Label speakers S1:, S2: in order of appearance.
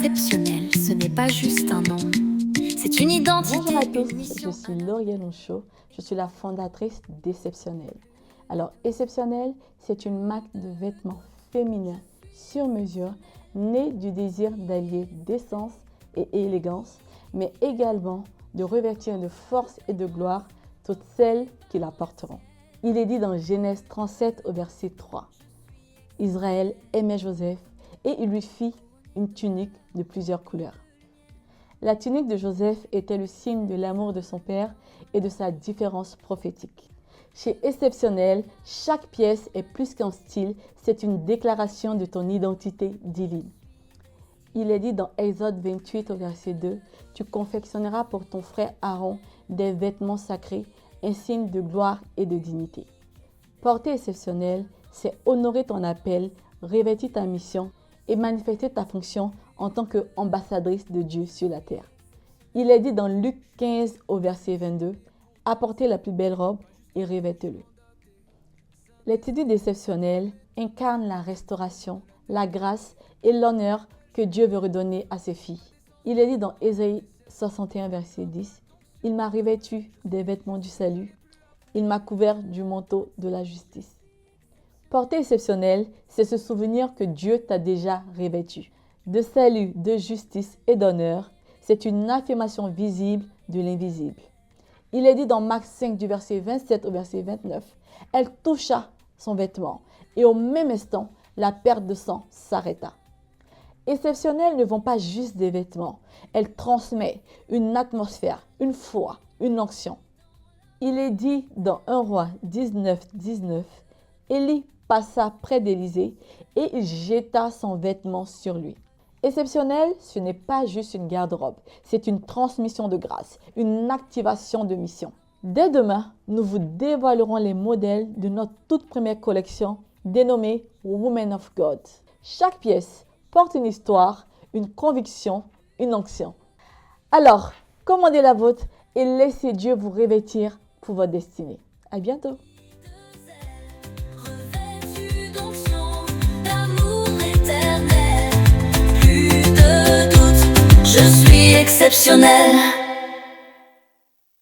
S1: Exceptionnel, ce n'est pas juste un nom, c'est une identité.
S2: Bonjour à tous,
S1: une mission.
S2: je suis Lauriane Oncho, je suis la fondatrice d'Exceptionnel. Alors, Exceptionnel, c'est une marque de vêtements féminins sur mesure, née du désir d'allier décence et élégance, mais également de revêtir de force et de gloire toutes celles qui la porteront. Il est dit dans Genèse 37 au verset 3. Israël aimait Joseph et il lui fit une tunique de plusieurs couleurs. La tunique de Joseph était le signe de l'amour de son père et de sa différence prophétique. Chez Exceptionnel, chaque pièce est plus qu'un style, c'est une déclaration de ton identité divine. Il est dit dans Exode 28 au verset 2, « Tu confectionneras pour ton frère Aaron des vêtements sacrés, un signe de gloire et de dignité. » Porter Exceptionnel, c'est honorer ton appel, revêtir ta mission et manifester ta fonction en tant qu'ambassadrice de Dieu sur la terre. Il est dit dans Luc 15 au verset 22, « Apportez la plus belle robe et revêtez-le. » L'attitude exceptionnelle incarne la restauration, la grâce et l'honneur que Dieu veut redonner à ses filles. Il est dit dans Ésaïe 61 verset 10, « Il m'a revêtu des vêtements du salut, il m'a couvert du manteau de la justice. » Porter exceptionnel, c'est se souvenir que Dieu t'a déjà revêtu. De salut, de justice et d'honneur, c'est une affirmation visible de l'invisible. Il est dit dans Marc 5 du verset 27 au verset 29, « Elle toucha son vêtement et au même instant, la perte de sang s'arrêta. » Exceptionnelles ne vont pas juste des vêtements, elles transmettent une atmosphère, une foi, une onction. Il est dit dans 1 Roi 19, 19, « Élie passa près d'Élisée et il jeta son vêtement sur lui. » Exceptionnel, ce n'est pas juste une garde-robe, c'est une transmission de grâce, une activation de mission. Dès demain, nous vous dévoilerons les modèles de notre toute première collection dénommée Women of God. Chaque pièce porte une histoire, une conviction, une onction. Alors, commandez la vôtre et laissez Dieu vous revêtir pour votre destinée. À bientôt!
S1: Revêtu d'onction, d'amour éternel, plus de doute, je suis exceptionnel.